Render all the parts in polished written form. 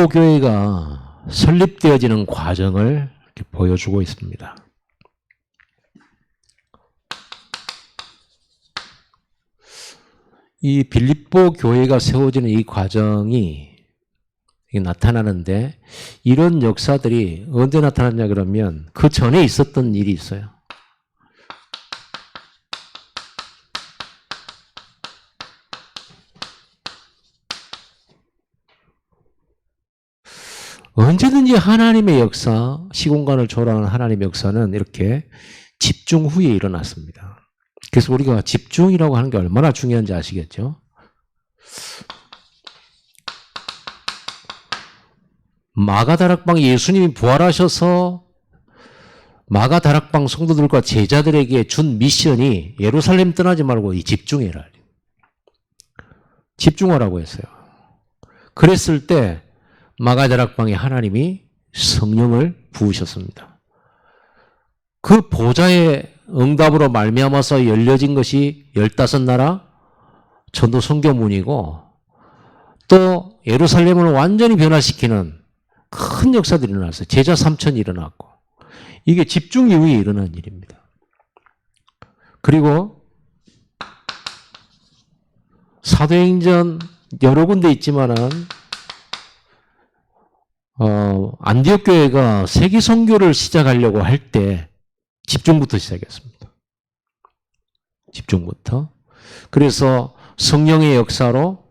빌립보 교회가 설립되어지는 과정을 이렇게 보여주고 있습니다. 이 빌립보 교회가 세워지는 이 과정이 나타나는데, 이런 역사들이 언제 나타났냐 그러면 그 전에 있었던 일이 있어요. 언제든지 하나님의 역사, 시공간을 초월하는 하나님의 역사는 이렇게 집중 후에 일어났습니다. 그래서 우리가 집중이라고 하는 게 얼마나 중요한지 아시겠죠? 마가다락방 예수님이 부활하셔서 마가다락방 성도들과 제자들에게 준 미션이 예루살렘 떠나지 말고 이 집중해라. 집중하라고 했어요. 그랬을 때 마가다락방에 하나님이 성령을 부으셨습니다. 그 보좌의 응답으로 말미암아서 열려진 것이 15나라 전도 선교문이고, 또 예루살렘을 완전히 변화시키는 큰 역사들이 일어났어요. 제자 3천이 일어났고, 이게 집중 이후에 일어난 일입니다. 그리고 사도행전 여러 군데 있지만은 안디옥 교회가 세계 선교를 시작하려고 할 때 집중부터 시작했습니다. 집중부터. 그래서 성령의 역사로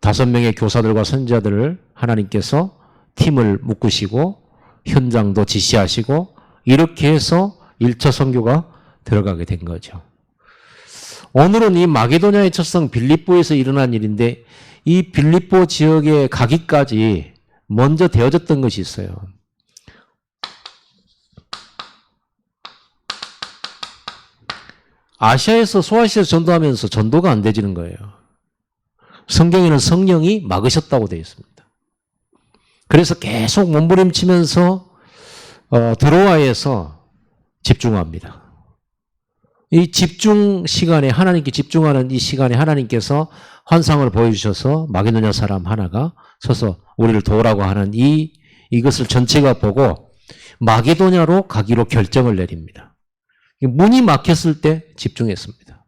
5명의 교사들과 선지자들을 하나님께서 팀을 묶으시고 현장도 지시하시고, 이렇게 해서 1차 선교가 들어가게 된 거죠. 오늘은 이 마게도냐의 첫 성 빌립보에서 일어난 일인데, 이 빌립보 지역에 가기까지 먼저 되어졌던 것이 있어요. 아시아에서 소아시아에서 전도하면서 전도가 안 되지는 거예요. 성경에는 성령이 막으셨다고 되어 있습니다. 그래서 계속 몸부림치면서 드로아에서 집중합니다. 이 집중 시간에, 하나님께 집중하는 이 시간에 하나님께서 환상을 보여주셔서 마게도냐 사람 하나가 서서 우리를 도우라고 하는 이것을 전체가 보고 마게도냐로 가기로 결정을 내립니다. 문이 막혔을 때 집중했습니다.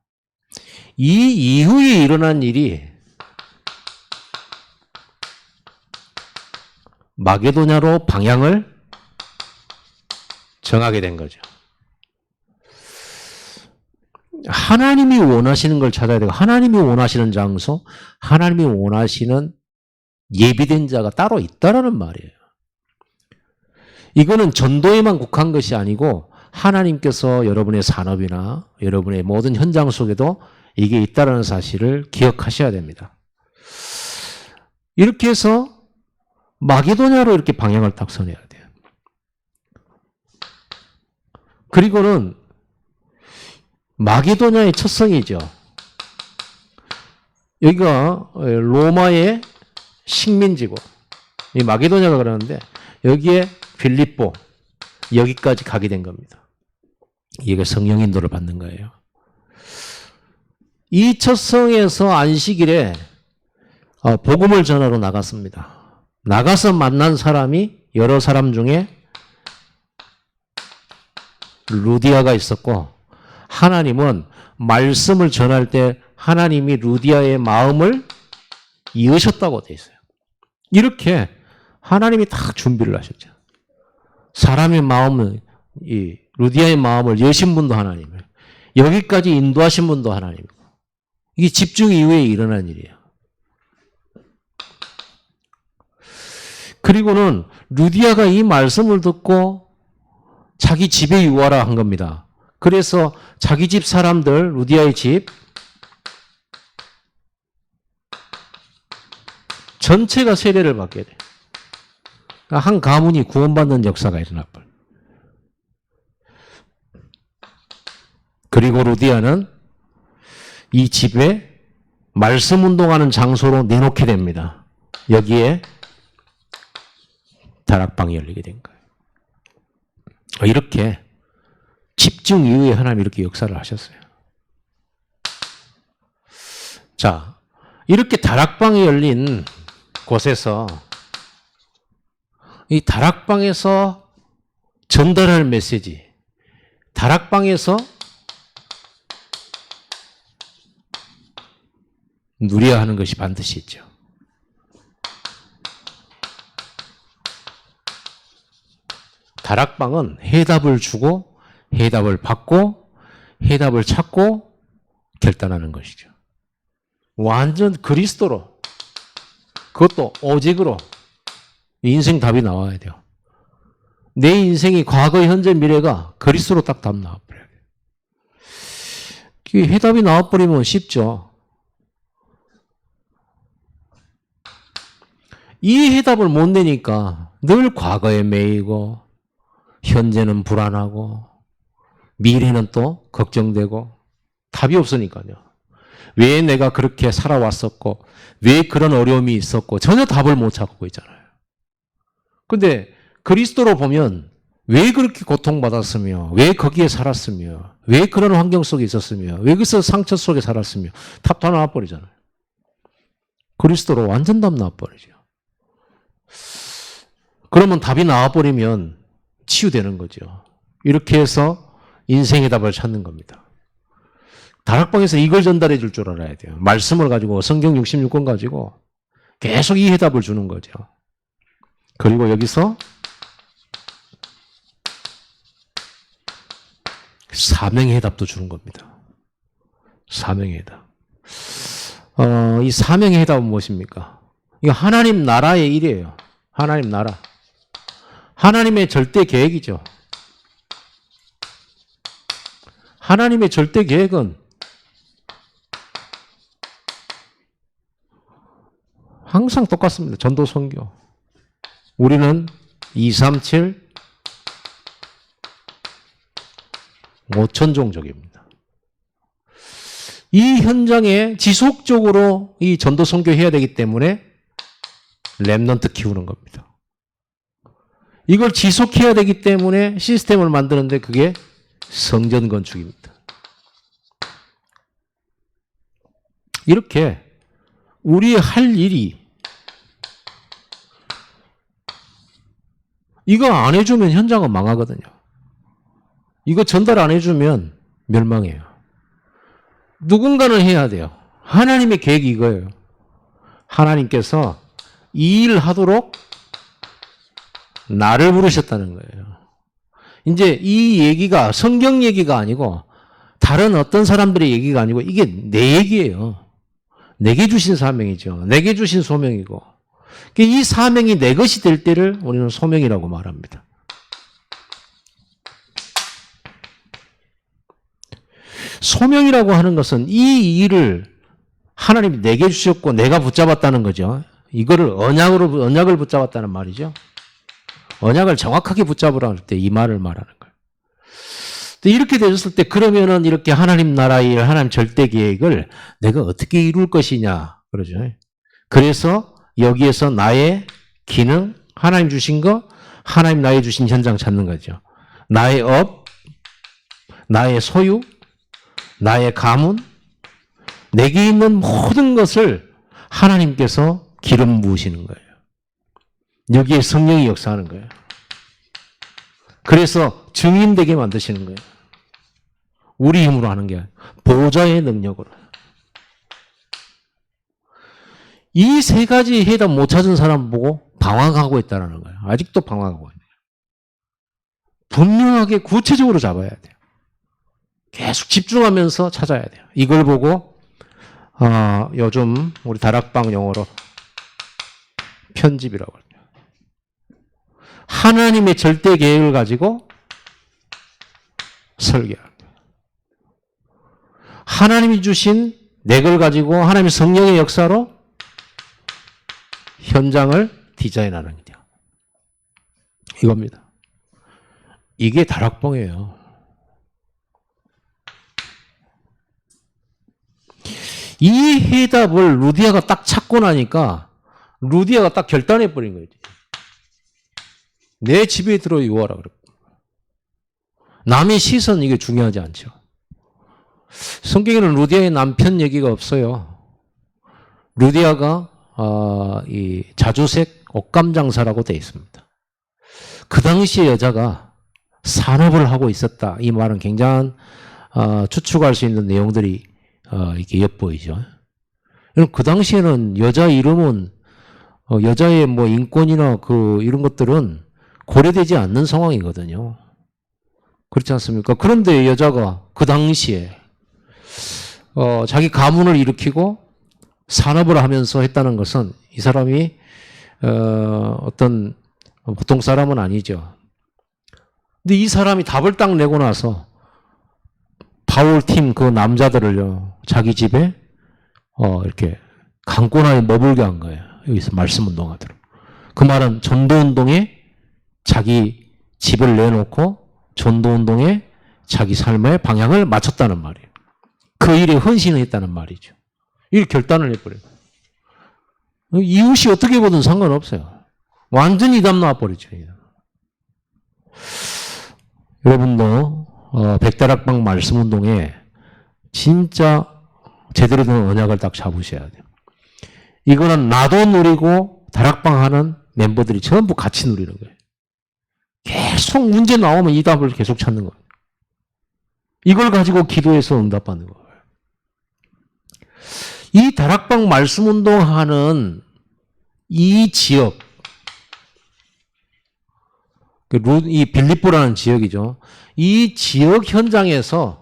이 이후에 일어난 일이 마게도냐로 방향을 정하게 된 거죠. 하나님이 원하시는 걸 찾아야 되고, 하나님이 원하시는 장소, 하나님이 원하시는 예비된 자가 따로 있다라는 말이에요. 이거는 전도에만 국한 것이 아니고 하나님께서 여러분의 산업이나 여러분의 모든 현장 속에도 이게 있다라는 사실을 기억하셔야 됩니다. 이렇게 해서 마게도냐로 이렇게 방향을 딱 선해야 돼요. 그리고는 마게도냐의 첫 성이죠. 여기가 로마의 식민지고, 이 마게도냐가 그러는데 여기에 빌립보, 여기까지 가게 된 겁니다. 이게 성령 인도를 받는 거예요. 이 첫 성에서 안식일에 복음을 전하러 나갔습니다. 나가서 만난 사람이 여러 사람 중에 루디아가 있었고, 하나님은 말씀을 전할 때 하나님이 루디아의 마음을 이으셨다고 되어 있어요. 이렇게 하나님이 다 준비를 하셨죠. 사람의 마음은, 이 루디아의 마음을 여신 분도 하나님이에요. 여기까지 인도하신 분도 하나님이고, 이게 집중 이후에 일어난 일이에요. 그리고는 루디아가 이 말씀을 듣고 자기 집에 유하라 한 겁니다. 그래서 자기 집 사람들, 루디아의 집 전체가 세례를 받게 돼요. 한 가문이 구원받는 역사가 일어날 뻔. 그리고 루디아는 이 집에 말씀 운동하는 장소로 내놓게 됩니다. 여기에 다락방이 열리게 된 거예요. 이렇게 집중 이후에 하나님이 이렇게 역사를 하셨어요. 자, 이렇게 다락방이 열린 곳에서 이 다락방에서 전달할 메시지, 다락방에서 누려야 하는 것이 반드시 있죠. 다락방은 해답을 주고 해답을 받고 해답을 찾고 결단하는 것이죠. 완전 그리스도로, 그것도 오직으로 인생 답이 나와야 돼요. 내 인생이 과거, 현재, 미래가 그리스도로 딱 답 나와버려요. 해답이 나와버리면 쉽죠. 이 해답을 못 내니까 늘 과거에 매이고 현재는 불안하고 미래는 또 걱정되고 답이 없으니까요. 왜 내가 그렇게 살아왔었고 왜 그런 어려움이 있었고 전혀 답을 못 찾고 있잖아요. 근데 그리스도로 보면 왜 그렇게 고통받았으며 왜 거기에 살았으며 왜 그런 환경 속에 있었으며 왜 그래서 상처 속에 살았으며 답 다 나와버리잖아요. 그리스도로 완전 답 나와버리죠. 그러면 답이 나와버리면 치유되는 거죠. 이렇게 해서 인생의 답을 찾는 겁니다. 다락방에서 이걸 전달해 줄 줄 알아야 돼요. 말씀을 가지고 성경 66권 가지고 계속 이 해답을 주는 거죠. 그리고 여기서 사명의 해답도 주는 겁니다. 사명의 해답. 이 사명의 해답은 무엇입니까? 이거 하나님 나라의 일이에요. 하나님 나라. 하나님의 절대 계획이죠. 하나님의 절대 계획은 항상 똑같습니다. 전도 선교. 우리는 237 5천 종족입니다. 이 현장에 지속적으로 이 전도 선교해야 되기 때문에 렘넌트 키우는 겁니다. 이걸 지속해야 되기 때문에 시스템을 만드는데 그게 성전 건축입니다. 이렇게 우리 할 일이 이거 안 해주면 현장은 망하거든요. 이거 전달 안 해주면 멸망해요. 누군가는 해야 돼요. 하나님의 계획이 이거예요. 하나님께서 이 일을 하도록 나를 부르셨다는 거예요. 이제 이 얘기가 성경 얘기가 아니고 다른 어떤 사람들의 얘기가 아니고 이게 내 얘기예요. 내게 주신 사명이죠. 내게 주신 소명이고 이 사명이 내 것이 될 때를 우리는 소명이라고 말합니다. 소명이라고 하는 것은 이 일을 하나님이 내게 주셨고 내가 붙잡았다는 거죠. 이거를 언약을 붙잡았다는 말이죠. 언약을 정확하게 붙잡으라 할 때 이 말을 말하는 거예요. 이렇게 되었을 때 그러면은 이렇게 하나님 나라의 일, 하나님 절대 계획을 내가 어떻게 이룰 것이냐 그러죠. 그래서 여기에서 나의 기능, 하나님 주신 거, 하나님 나의 주신 현장 찾는 거죠. 나의 업, 나의 소유, 나의 가문, 내게 있는 모든 것을 하나님께서 기름 부으시는 거예요. 여기에 성령이 역사하는 거예요. 그래서 증인되게 만드시는 거예요. 우리 힘으로 하는 게 아니라 보좌의 능력으로. 이 세 가지 해답 못 찾은 사람 보고 방황하고 있다는 거예요. 아직도 방황하고 있네요. 분명하게 구체적으로 잡아야 돼요. 계속 집중하면서 찾아야 돼요. 이걸 보고 요즘 우리 다락방 용어로 편집이라고 합니다. 하나님의 절대 계획을 가지고 설계합니다. 하나님이 주신 내 걸 가지고 하나님의 성령의 역사로 현장을 디자인하는 거죠. 이겁니다. 이게 다락방이에요. 이 해답을 루디아가 딱 찾고 나니까 루디아가 딱 결단해버린 거지. 내 집에 들어 유하라 그랬고. 남의 시선 이게 중요하지 않죠. 성경에는 루디아의 남편 얘기가 없어요. 루디아가 이 자주색 옷감 장사라고 되어 있습니다. 그 당시에 여자가 산업을 하고 있었다. 이 말은 굉장히 추측할 수 있는 내용들이 이렇게 엿보이죠. 그 당시에는 여자 이름은 여자의 뭐 인권이나 이런 것들은 고려되지 않는 상황이거든요. 그렇지 않습니까? 그런데 여자가 그 당시에 자기 가문을 일으키고 산업을 하면서 했다는 것은 이 사람이 어떤 보통 사람은 아니죠. 근데 이 사람이 답을 딱 내고 나서 바울팀 그 남자들을요, 자기 집에 이렇게 강권하게 머물게 한 거예요. 여기서 말씀운동하도록. 그 말은 전도운동에 자기 집을 내놓고 전도운동에 자기 삶의 방향을 맞췄다는 말이에요. 그 일에 헌신을 했다는 말이죠. 이 결단을 해버려요. 이웃이 어떻게 보든 상관없어요. 완전히 담 나와버리죠. 여러분도 백다락방 말씀운동에 진짜 제대로 된 언약을 딱 잡으셔야 돼요. 이거는 나도 누리고 다락방 하는 멤버들이 전부 같이 누리는 거예요. 계속 문제 나오면 이 답을 계속 찾는 거예요. 이걸 가지고 기도해서 응답받는 거예요. 이 다락방 말씀운동하는 이 지역, 이 빌립보라는 지역이죠. 이 지역 현장에서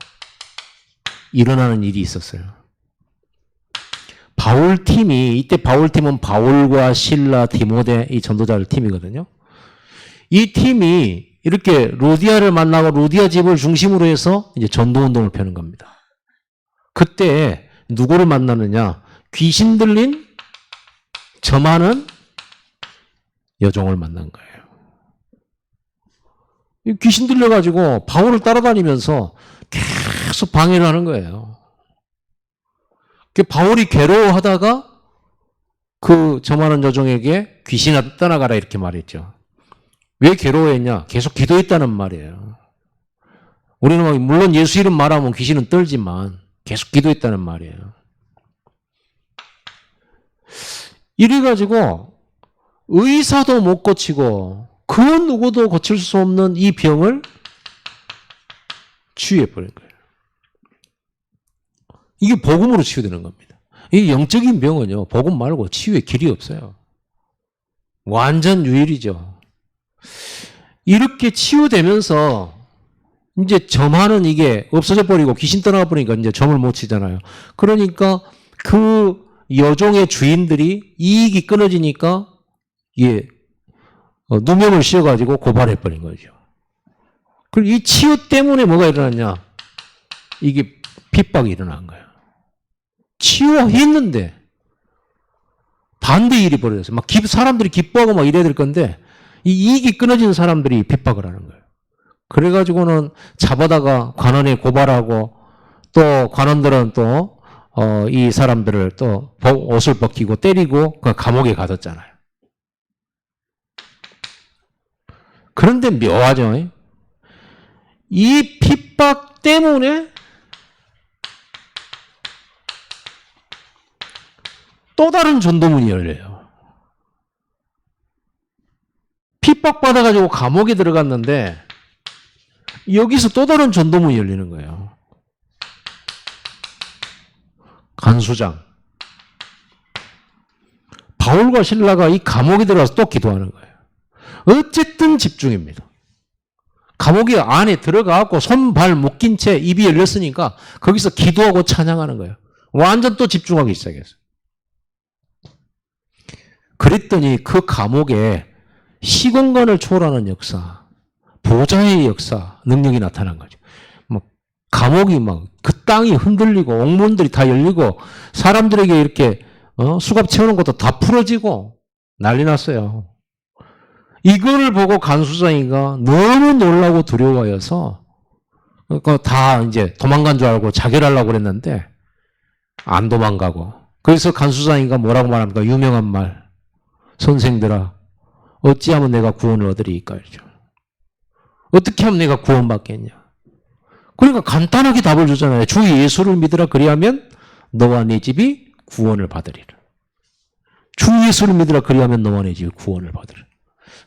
일어나는 일이 있었어요. 바울팀이, 이때 바울팀은 바울과 실라, 디모데 이 전도자들 팀이거든요. 이 팀이 이렇게 루디아를 만나고 루디아 집을 중심으로 해서 이제 전도운동을 펴는 겁니다. 그때 누구를 만나느냐? 귀신 들린 점하는 여종을 만난 거예요. 귀신 들려가지고 바울을 따라다니면서 계속 방해를 하는 거예요. 바울이 괴로워하다가 그 점하는 여종에게 귀신아 떠나가라 이렇게 말했죠. 왜 괴로워했냐? 계속 기도했다는 말이에요. 우리는 물론 예수 이름 말하면 귀신은 떨지만 계속 기도했다는 말이에요. 이래가지고 의사도 못 고치고 그 누구도 고칠 수 없는 이 병을 치유해버린 거예요. 이게 복음으로 치유되는 겁니다. 이 영적인 병은요, 복음 말고 치유의 길이 없어요. 완전 유일이죠. 이렇게 치유되면서 이제 점하는 이게 없어져 버리고 귀신 떠나가 버리니까 이제 점을 못 치잖아요. 그러니까 그 여종의 주인들이 이익이 끊어지니까 예, 누명을 씌워가지고 고발해 버린 거죠. 그리고 이 치유 때문에 뭐가 일어났냐? 이게 핍박이 일어난 거예요. 치유했는데 반대 일이 벌어졌어요. 막 사람들이 기뻐하고 막 이래야 될 건데 이 이익이 끊어진 사람들이 핍박을 하는 거예요. 그래가지고는 잡아다가 관원에 고발하고 또 관원들은 또 이 사람들을 또 옷을 벗기고 때리고 그 감옥에 가뒀잖아요. 그런데 묘하죠. 이 핍박 때문에 또 다른 전도문이 열려요. 핍박받아가지고 감옥에 들어갔는데 여기서 또 다른 전도문이 열리는 거예요. 간수장. 바울과 실라가 이 감옥에 들어가서 또 기도하는 거예요. 어쨌든 집중입니다. 감옥에 안에 들어가고 손, 발 묶인 채 입이 열렸으니까 거기서 기도하고 찬양하는 거예요. 완전 또 집중하기 시작했어요. 그랬더니 그 감옥에 시공간을 초월하는 역사, 보좌의 역사, 능력이 나타난 거죠. 감옥이 그 땅이 흔들리고 옥문들이 다 열리고 사람들에게 이렇게 수갑 채우는 것도 다 풀어지고 난리 났어요. 이거를 보고 간수장이가 너무 놀라고 두려워해서 다 이제 도망간 줄 알고 자결하려고 그랬는데 안 도망가고 그래서 간수장이가 뭐라고 말합니까? 유명한 말. 선생들아 어찌하면 내가 구원을 얻으리이까? 어떻게 하면 내가 구원받겠냐? 그러니까 간단하게 답을 주잖아요. 주 예수를 믿으라 그리하면 너와 네 집이 구원을 받으리라. 주 예수를 믿으라 그리하면 너와 네 집이 구원을 받으리라.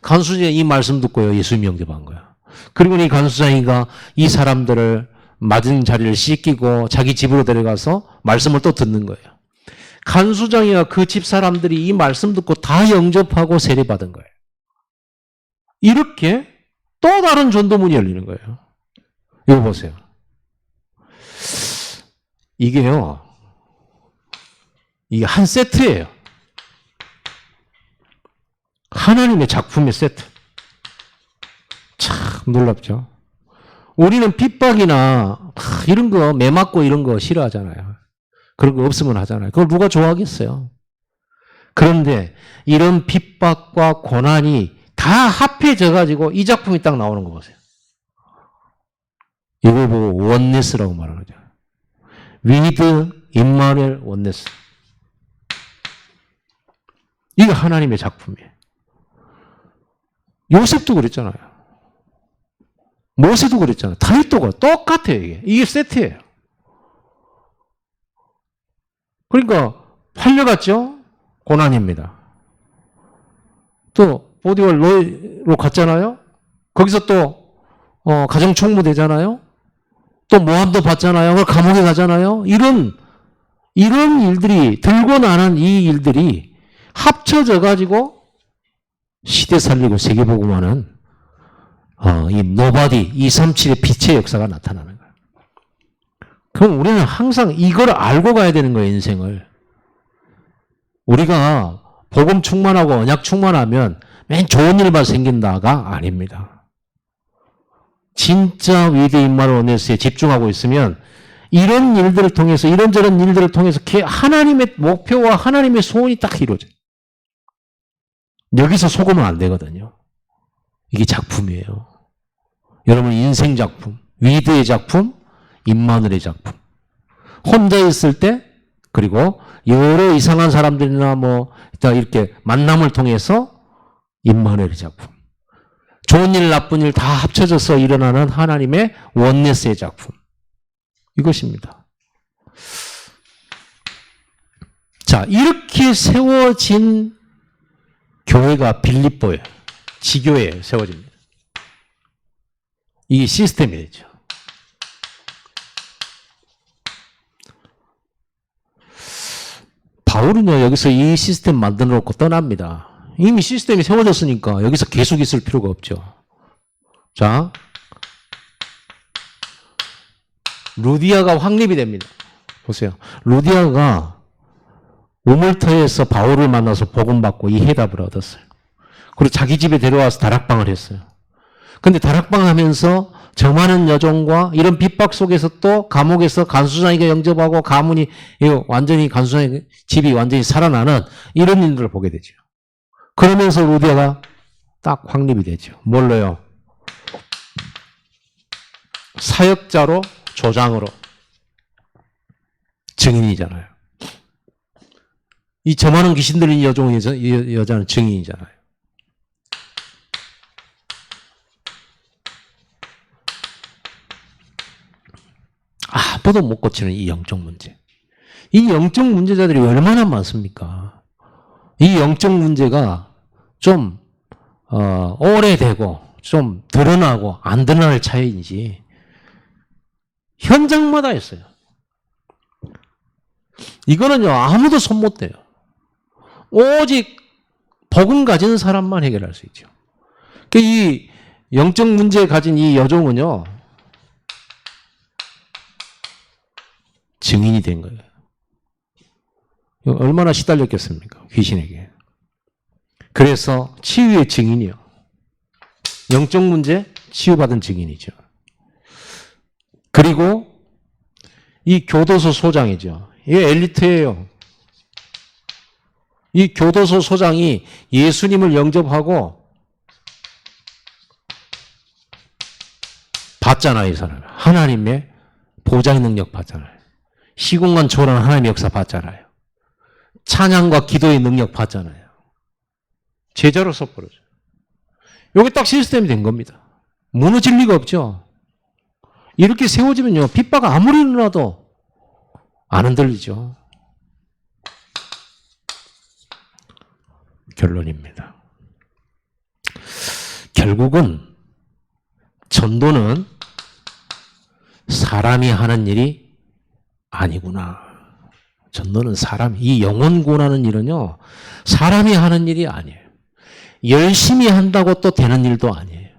간수장이 이 말씀 듣고요. 예수님 영접한 거야. 그리고 이 간수장이가 이 사람들을 맞은 자리를 씻기고 자기 집으로 데려가서 말씀을 또 듣는 거예요. 간수장이와 그 집 사람들이 이 말씀 듣고 다 영접하고 세례받은 거예요. 이렇게 또 다른 전도문이 열리는 거예요. 이거 보세요. 이게요. 이게 한 세트예요. 하나님의 작품의 세트. 참 놀랍죠. 우리는 핍박이나 이런 거 매 맞고 이런 거 싫어하잖아요. 그런 거 없으면 하잖아요. 그걸 누가 좋아하겠어요. 그런데 이런 핍박과 고난이 다 합해져 가지고 이 작품이 딱 나오는 거 보세요. 이걸 보고 원네스라고 말하는 거죠. 위드 임마누엘 원네스. 이게 하나님의 작품이에요. 요셉도 그랬잖아요. 모세도 그랬잖아요. 다윗도 똑같아요. 이게 세트예요. 그러니까 팔려갔죠? 고난입니다. 또 보디갈로 갔잖아요. 거기서 또 가정총무 되잖아요. 또 모함도 받잖아요. 그걸 감옥에 가잖아요. 이런 일들이 들고 나는 이 일들이 합쳐져 가지고 시대 살리고 세계 복음화는 이 노바디 237의 빛의 역사가 나타나는 거예요. 그럼 우리는 항상 이걸 알고 가야 되는 거예요, 인생을. 우리가 복음 충만하고 언약 충만하면 맨 좋은 일만 생긴다가 아닙니다. 진짜 위드 임마누엘 원네스에 집중하고 있으면 이런 일들을 통해서 이런저런 일들을 통해서 하나님의 목표와 하나님의 소원이 딱 이루어져요. 여기서 속으면 안 되거든요. 이게 작품이에요. 여러분 인생 작품, 위드의 작품, 임마누엘의 작품. 혼자 있을 때 그리고 여러 이상한 사람들이나 이렇게 만남을 통해서 임마누엘의 작품. 좋은 일, 나쁜 일 다 합쳐져서 일어나는 하나님의 원네스의 작품. 이것입니다. 자, 이렇게 세워진 교회가 빌립보예요. 지교회에 세워집니다. 이게 시스템이죠. 바울은요, 여기서 이 시스템 만들어 놓고 떠납니다. 이미 시스템이 세워졌으니까 여기서 계속 있을 필요가 없죠. 자, 루디아가 확립이 됩니다. 보세요. 루디아가 우물터에서 바울을 만나서 복음받고 이 해답을 얻었어요. 그리고 자기 집에 데려와서 다락방을 했어요. 근데 다락방 하면서 저 많은 여종과 이런 핍박 속에서 또 감옥에서 간수장이가 영접하고 가문이 완전히 간수장의 집이 완전히 살아나는 이런 일들을 보게 되죠. 그러면서 루디아가 딱 확립이 되죠. 뭘로요? 사역자로 조장으로 증인이잖아요. 이 저 많은 귀신 들린 여자는 증인이잖아요. 아무도 못 고치는 이 영적 문제. 이 영적 문제자들이 얼마나 많습니까? 이 영적 문제가 좀 오래되고 좀 드러나고 안 드러날 차이인지 현장마다 있어요. 이거는요 아무도 손 못 대요. 오직 복음 가진 사람만 해결할 수 있죠. 이 영적 문제 가진 이 여종은요 증인이 된 거예요. 얼마나 시달렸겠습니까? 귀신에게. 그래서 치유의 증인이요. 영적 문제 치유받은 증인이죠. 그리고 이 교도소 소장이죠. 이게 엘리트예요. 이 교도소 소장이 예수님을 영접하고 받잖아요. 이 사람. 하나님의 보좌의 능력 받잖아요. 시공간 초월한 하나님의 역사 받잖아요. 찬양과 기도의 능력 받잖아요. 제자로서 버려져요. 여기 딱 시스템이 된 겁니다. 무너질 리가 없죠. 이렇게 세워지면요. 핍박 아무리 일어나도 안 흔들리죠. 결론입니다. 결국은 전도는 사람이 하는 일이 아니구나. 전도는 이 영혼 구원하는 일은요, 사람이 하는 일이 아니에요. 열심히 한다고 또 되는 일도 아니에요.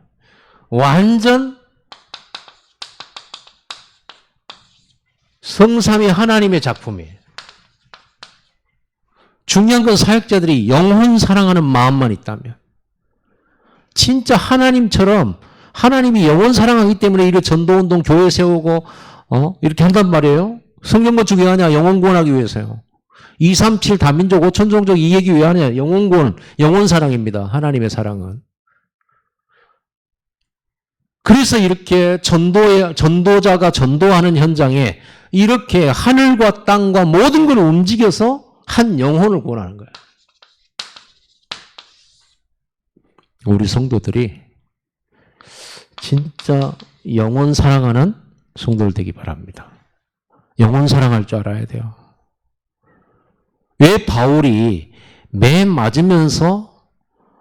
완전 성삼위 하나님의 작품이에요. 중요한 건 사역자들이 영혼 사랑하는 마음만 있다면, 진짜 하나님처럼 하나님이 영혼 사랑하기 때문에 이렇게 전도운동 교회 세우고 이렇게 한단 말이에요. 성경 건축 왜 하냐? 영혼 구원하기 위해서요. 237 다민족 5천 종족 이 얘기 왜 하냐? 영혼 구원, 영혼 사랑입니다. 하나님의 사랑은. 그래서 이렇게 전도자가 전도하는 현장에 이렇게 하늘과 땅과 모든 걸 움직여서 한 영혼을 구원하는 거예요. 우리 성도들이 진짜 영혼 사랑하는 성도들 되기 바랍니다. 영혼 사랑할 줄 알아야 돼요. 왜 바울이 매 맞으면서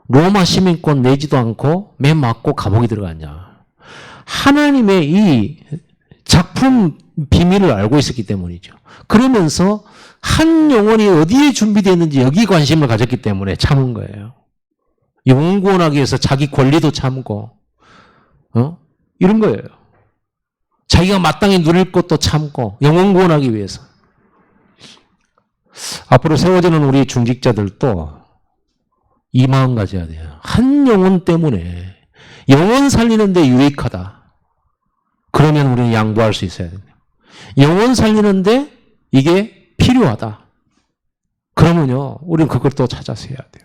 로마 시민권 내지도 않고 매 맞고 감옥에 들어갔냐? 하나님의 이 작품 비밀을 알고 있었기 때문이죠. 그러면서 한 영혼이 어디에 준비되어 있는지 여기 관심을 가졌기 때문에 참은 거예요. 영혼 구원하기 위해서 자기 권리도 참고 이런 거예요. 자기가 마땅히 누릴 것도 참고 영혼 구원하기 위해서. 앞으로 세워지는 우리 중직자들도 이 마음 가져야 돼요. 한 영혼 때문에 영혼 살리는 데 유익하다. 그러면 우리는 양보할 수 있어야 돼요. 영혼 살리는데 이게 필요하다. 그러면요, 우리는 그걸 또 찾아서 해야 돼요.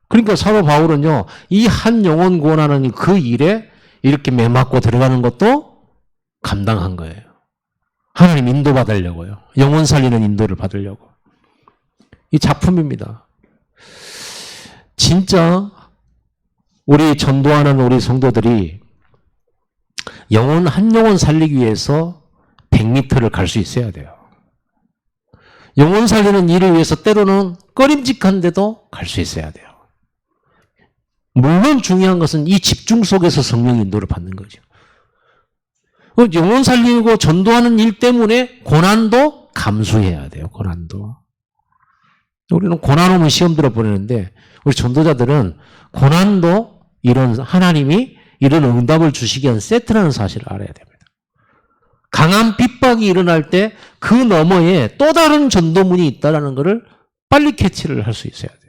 그러니까 사도 바울은요, 이 한 영혼 구원하는 그 일에 이렇게 매맞고 들어가는 것도 감당한 거예요. 하나님 인도받으려고요. 영혼 살리는 인도를 받으려고. 이 작품입니다. 진짜 우리 전도하는 우리 성도들이 한 영혼 살리기 위해서 100m를 갈 수 있어야 돼요. 영혼 살리는 일을 위해서 때로는 꺼림직한데도 갈 수 있어야 돼요. 물론 중요한 것은 이 집중 속에서 성령 인도를 받는 거죠. 영혼 살리고 전도하는 일 때문에 고난도 감수해야 돼요. 고난도. 우리는 고난 오면 시험 들어보내는데 우리 전도자들은 고난도 이런 하나님이 이런 응답을 주시기 위한 세트라는 사실을 알아야 됩니다. 강한 핍박이 일어날 때 그 너머에 또 다른 전도문이 있다는 것을 빨리 캐치를 할 수 있어야 돼요.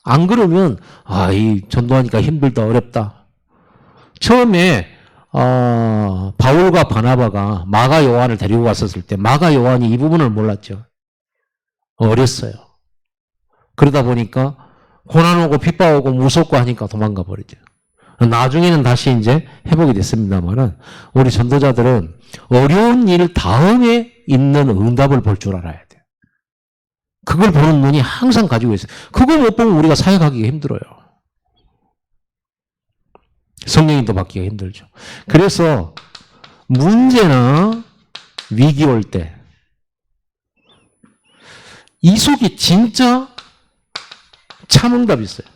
안 그러면 이 전도하니까 힘들다 어렵다. 처음에 바울과 바나바가 마가 요한을 데리고 갔었을 때 마가 요한이 이 부분을 몰랐죠. 어렸어요. 그러다 보니까 고난 오고 핍박 오고 무섭고 하니까 도망가 버리죠. 나중에는 다시 이제 회복이 됐습니다만은 우리 전도자들은 어려운 일 다음에 있는 응답을 볼 줄 알아야 돼요. 그걸 보는 눈이 항상 가지고 있어요. 그거 못 보면 우리가 사역하기가 힘들어요. 성령인도 받기가 힘들죠. 그래서 문제나 위기 올 때 이 속에 진짜 참응답이 있어요.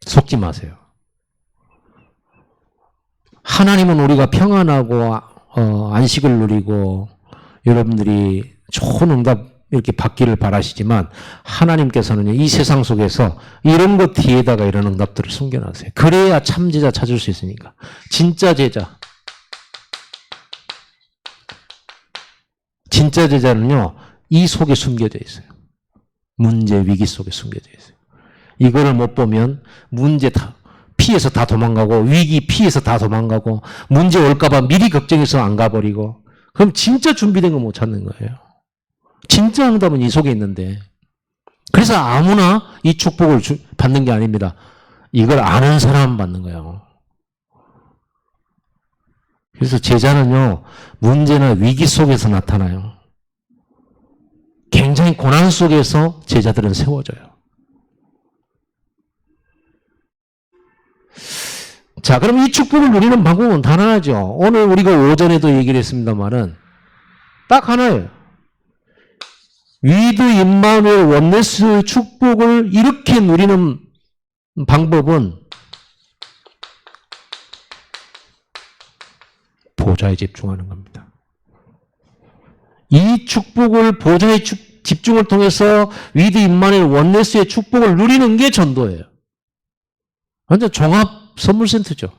속지 마세요. 하나님은 우리가 평안하고 안식을 누리고 여러분들이 좋은 응답 이렇게 받기를 바라시지만 하나님께서는 이 세상 속에서 이런 것 뒤에다가 이런 응답들을 숨겨놨어요. 그래야 참 제자 찾을 수 있으니까. 진짜 제자. 진짜 제자는요, 이 속에 숨겨져 있어요. 문제, 위기 속에 숨겨져 있어요. 이거를 못 보면 문제 피해서 다 도망가고 위기 피해서 다 도망가고 문제 올까봐 미리 걱정해서 안 가버리고 그럼 진짜 준비된 거 못 찾는 거예요. 진짜 응답은 이 속에 있는데 그래서 아무나 이 축복을 받는 게 아닙니다. 이걸 아는 사람만 받는 거예요. 그래서 제자는요, 문제나 위기 속에서 나타나요. 굉장히 고난 속에서 제자들은 세워져요. 자, 그럼 이 축복을 누리는 방법은 단단하죠. 오늘 우리가 오전에도 얘기를 했습니다만은 딱 하나예요. 위드 임마누엘 원네스 축복을 이렇게 누리는 방법은 보좌에 집중하는 겁니다. 이 축복을 보좌에 집중을 통해서 위드 임마누엘 원네스의 축복을 누리는 게 전도예요. 완전 종합 선물센터죠.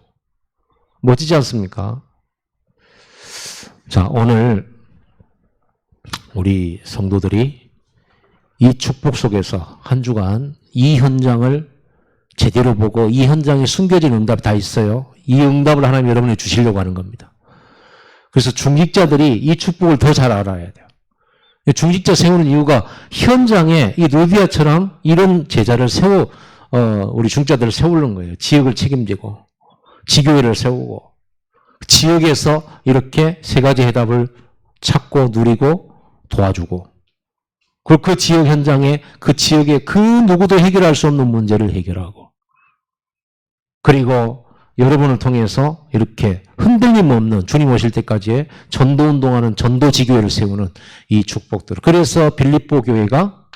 멋지지 않습니까? 자, 오늘 우리 성도들이 이 축복 속에서 한 주간 이 현장을 제대로 보고 이 현장에 숨겨진 응답이 다 있어요. 이 응답을 하나님 여러분이 주시려고 하는 겁니다. 그래서 중직자들이 이 축복을 더 잘 알아야 돼요. 중직자 세우는 이유가 현장에 이 루디아처럼 이런 제자를 우리 중직자들을 세우는 거예요. 지역을 책임지고, 지교회를 세우고, 지역에서 이렇게 세 가지 해답을 찾고 누리고 도와주고, 그리고 그 지역 현장에 그 지역의 그 누구도 해결할 수 없는 문제를 해결하고, 그리고 여러분을 통해서 이렇게 흔들림 없는 주님 오실 때까지의 전도운동하는 전도지교회를 세우는 이 축복들. 그래서 빌립보 교회가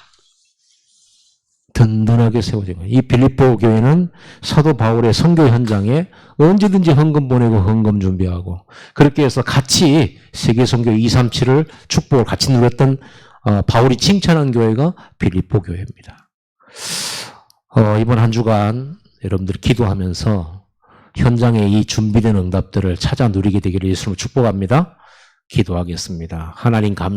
든든하게 세워진 거예요. 이 빌립보 교회는 사도 바울의 선교 현장에 언제든지 헌금 보내고 헌금 준비하고 그렇게 해서 같이 세계 선교 237을 축복을 같이 누렸던 바울이 칭찬한 교회가 빌립보 교회입니다. 이번 한 주간 여러분들이 기도하면서 현장에 이 준비된 응답들을 찾아 누리게 되기를 예수님을 축복합니다. 기도하겠습니다. 하나님 감사합니다.